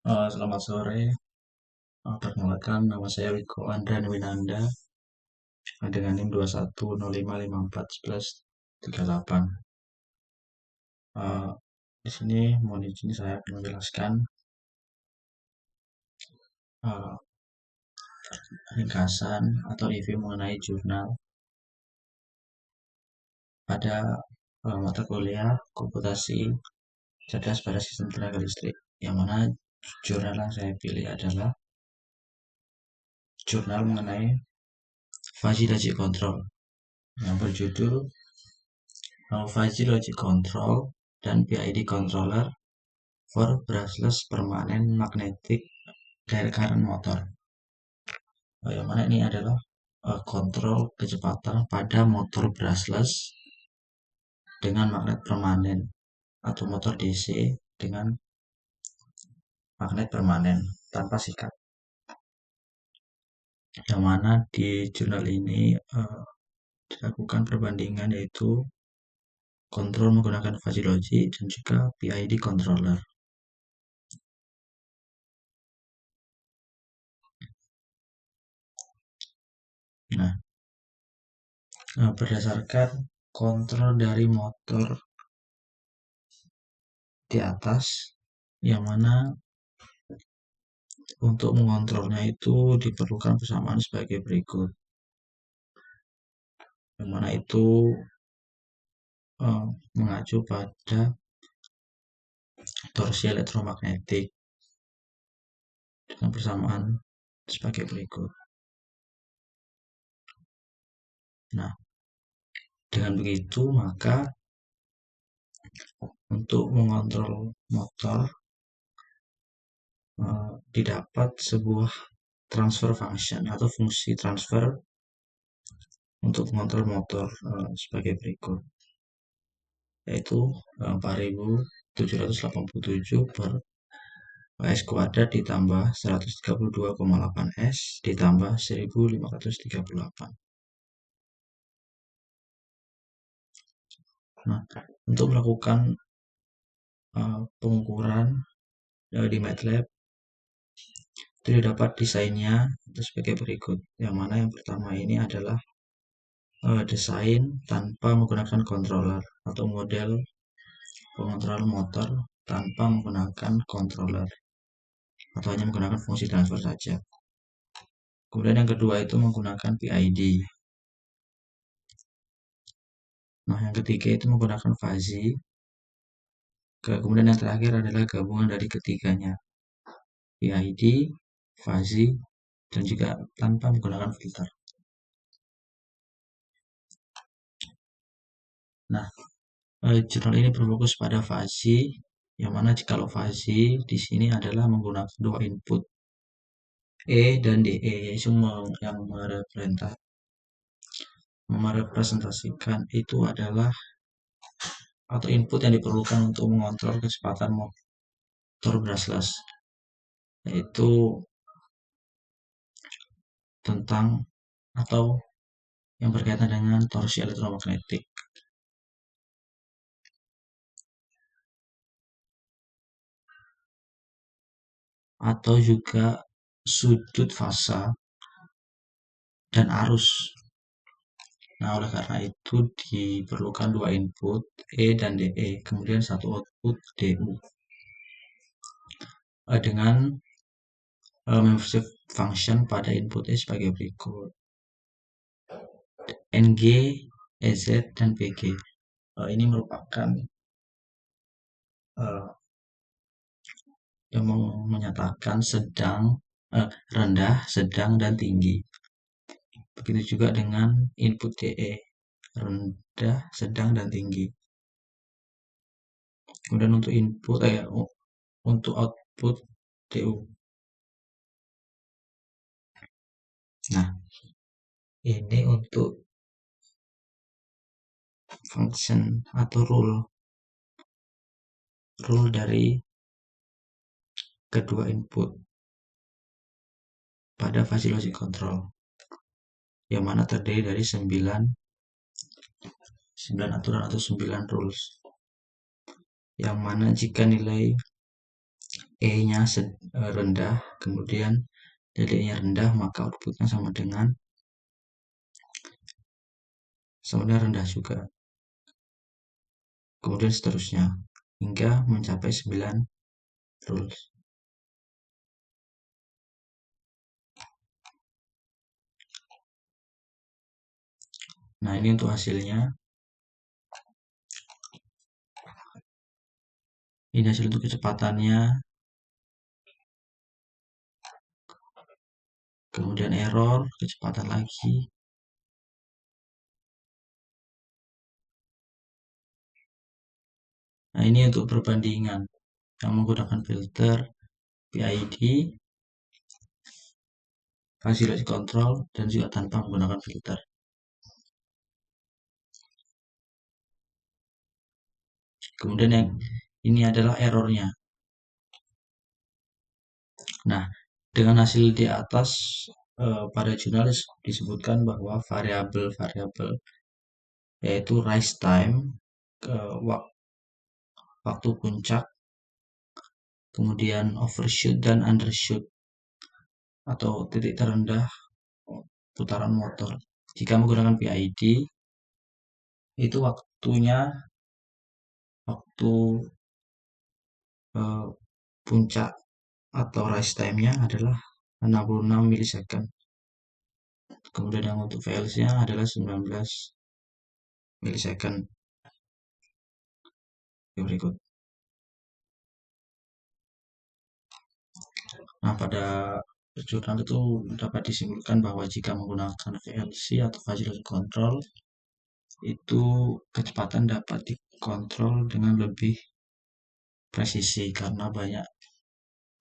Selamat sore. Perkenalkan, nama saya Wiko Andrian Winanda dengan NIM 2105541138. Eh, di sini mohon izin saya akan menjelaskan eh, ringkasan atau review mengenai jurnal pada mata kuliah komputasi cerdas pada sistem tenaga listrik. Yang mana jurnal yang saya pilih adalah jurnal mengenai Fuzzy Logic Control yang berjudul Fuzzy Logic Control dan PID Controller for Brushless Permanent Magnetic Direct Current Motor. Yang mana ini adalah kontrol kecepatan pada motor brushless dengan magnet permanen atau motor DC dengan magnet permanen tanpa sikat. Yang mana di jurnal ini dilakukan perbandingan yaitu kontrol menggunakan fuzzy logic dan juga PID controller. Nah, berdasarkan kontrol dari motor di atas, yang mana untuk mengontrolnya itu diperlukan persamaan sebagai berikut. Yang mana itu mengacu pada torsi elektromagnetik dengan persamaan sebagai berikut. Nah, dengan begitu maka untuk mengontrol motor didapat sebuah transfer function atau fungsi transfer untuk mengontrol motor sebagai berikut, yaitu 4787 per S kuadrat ditambah 132,8 S ditambah 1538. Nah, untuk melakukan pengukuran di MATLAB itu dapat desainnya sebagai berikut. Yang mana yang pertama ini adalah desain tanpa menggunakan controller atau model pengontrol motor tanpa menggunakan controller atau hanya menggunakan fungsi transfer saja. Kemudian yang kedua itu menggunakan PID. Nah, yang ketiga itu menggunakan fuzzy. Kemudian yang terakhir adalah gabungan dari ketiganya, PID, fuzzy, dan juga tanpa menggunakan filter. Nah, jurnal ini berfokus pada fuzzy, yang mana jikalau fuzzy di sini adalah menggunakan dua input E dan DE, yaitu yang merepresentasikan itu adalah atau input yang diperlukan untuk mengontrol kecepatan motor brushless, yaitu tentang atau yang berkaitan dengan torsi elektromagnetik. Atau juga sudut fasa dan arus. Nah, oleh karena itu diperlukan dua input E dan DE, kemudian satu output DU. Dengan membership function pada input E sebagai berikut. NG, EZ, dan PG. Ini merupakan yang menyatakan sedang, rendah, sedang, dan tinggi. Begitu juga dengan input DE, rendah, sedang, dan tinggi. Kemudian untuk output DU. Nah, ini untuk function atau rule dari kedua input pada fuzzy logic control, yang mana terdiri dari 9 aturan atau 9 rules, yang mana jika nilai E-nya rendah, kemudian nilainya rendah, maka outputnya sama dengan rendah juga. Kemudian seterusnya hingga mencapai 9 rules. Nah, ini untuk hasilnya. Ini hasil untuk kecepatannya, kemudian error, kecepatan lagi. Nah, ini untuk perbandingan yang menggunakan filter, PID, facility control, dan juga tanpa menggunakan filter. Kemudian yang ini adalah errornya. Nah, dengan hasil di atas pada jurnalis disebutkan bahwa variabel-variabel yaitu rise time, ke waktu puncak, kemudian overshoot dan undershoot atau titik terendah putaran motor. Jika menggunakan PID, itu waktu eh, puncak atau rise time-nya adalah 66 milisecond. Kemudian yang untuk VLC-nya adalah 19 milisecond. Berikut. Nah, pada jurnal itu dapat disimpulkan bahwa jika menggunakan VLC atau Facility Control, itu kecepatan dapat dikontrol dengan lebih presisi karena banyak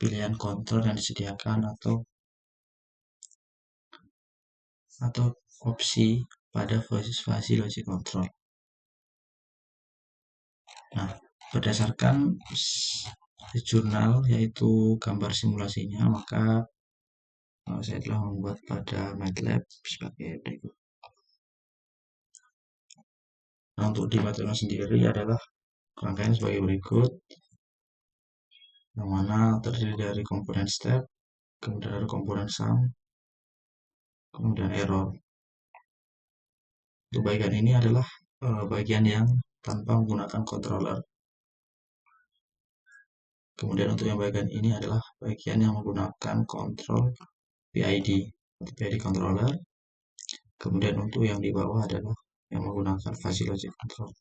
pilihan kontrol yang disediakan atau opsi pada Facility Control. Nah, berdasarkan jurnal yaitu gambar simulasinya, maka saya telah membuat pada MATLAB sebagai berikut. Nah, untuk di MATLAB sendiri adalah rangkaian sebagai berikut, yang mana terdiri dari komponen step, kemudian ada komponen sum, kemudian error. Untuk bagian ini adalah bagian yang tanpa menggunakan controller. Kemudian untuk yang bagian ini adalah bagian yang menggunakan kontrol PID atau PID controller. Kemudian untuk yang di bawah adalah yang menggunakan fuzzy logic control.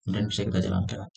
Kemudian bisa kita jalankan.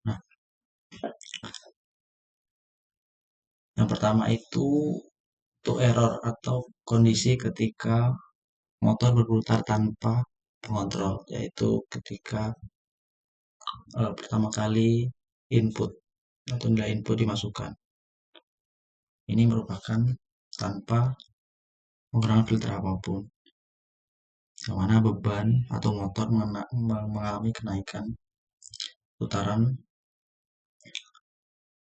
Nah, yang pertama itu untuk error atau kondisi ketika motor berputar tanpa pengontrol, yaitu ketika pertama kali input atau nilai input dimasukkan. Ini merupakan tanpa menggunakan filter apapun, yang mana beban atau motor mengalami kenaikan putaran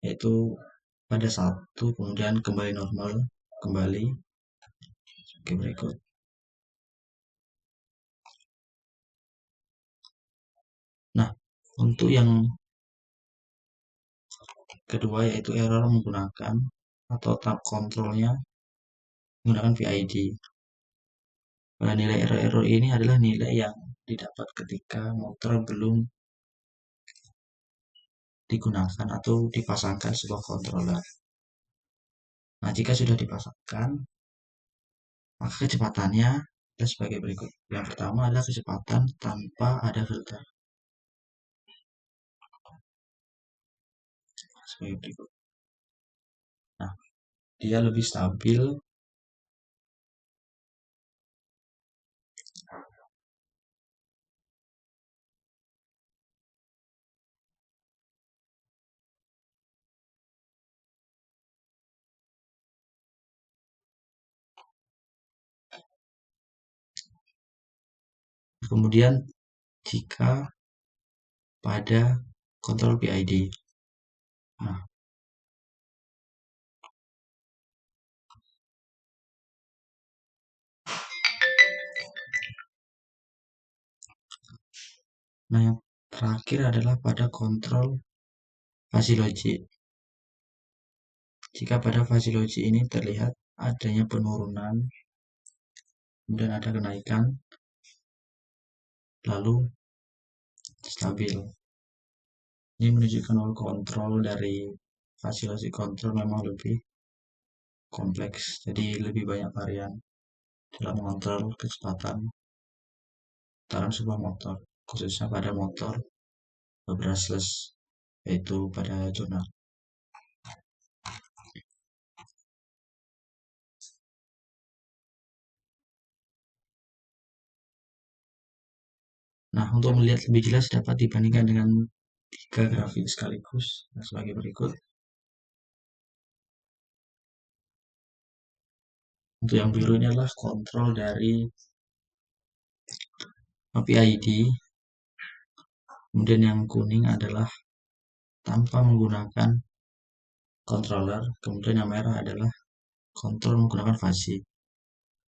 yaitu pada 1, kemudian kembali normal kembali sebagai berikut. Nah, untuk yang kedua yaitu error menggunakan atau tab kontrolnya menggunakan PID. Pada nilai error ini adalah nilai yang didapat ketika motor belum digunakan atau dipasangkan sebuah controller. Nah, jika sudah dipasangkan, maka kecepatannya ada sebagai berikut. Yang pertama adalah kecepatan tanpa ada filter. Sebagai berikut. dia lebih stabil. Kemudian jika pada kontrol PID. Nah, yang terakhir adalah pada kontrol fuzzy logic. Jika pada fuzzy logic ini terlihat adanya penurunan, kemudian ada kenaikan, lalu stabil. Ini menunjukkan bahwa kontrol dari fuzzy logic control memang lebih kompleks, jadi lebih banyak varian dalam mengontrol kecepatan dalam sebuah motor, khususnya pada motor brushless, yaitu pada jurnal. Nah, untuk melihat lebih jelas dapat dibandingkan dengan 3 grafik sekaligus sebagai berikut. Untuk yang biru ini adalah kontrol dari PID, kemudian yang kuning adalah tanpa menggunakan controller, kemudian yang merah adalah kontrol menggunakan fuzzy.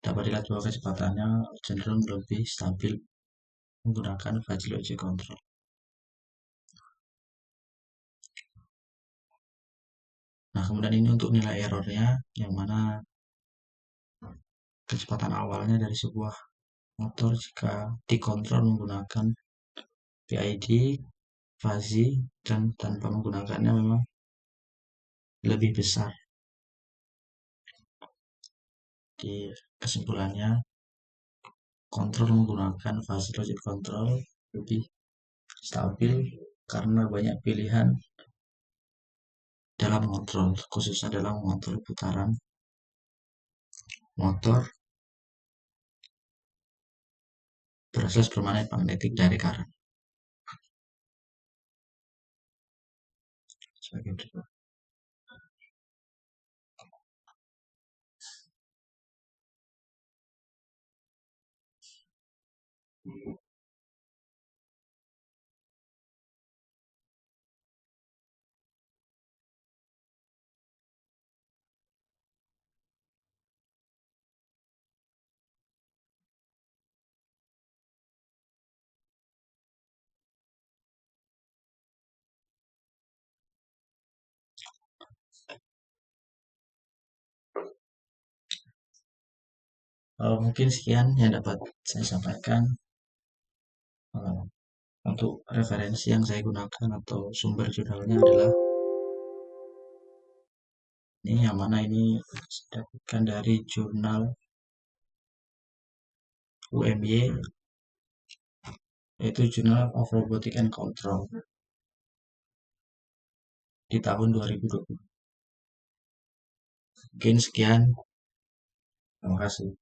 Dapat dilihat bahwa kecepatannya cenderung lebih stabil menggunakan fuzzy logic control. Nah, kemudian ini untuk nilai errornya, yang mana kecepatan awalnya dari sebuah motor jika dikontrol menggunakan PID, fuzzy, dan tanpa menggunakannya memang lebih besar. Di kesimpulannya, kontrol menggunakan fuzzy logic control lebih stabil karena banyak pilihan dalam mengontrol, khususnya dalam mengontrol putaran motor proses permanen magnetik dari current. Sebagai berikut. Mungkin sekian yang dapat saya sampaikan. Untuk referensi yang saya gunakan atau sumber jurnalnya adalah ini, yang mana ini saya dapatkan dari jurnal UMY, yaitu Journal of Robotics and Control di tahun 2020. Mungkin sekian, terima kasih.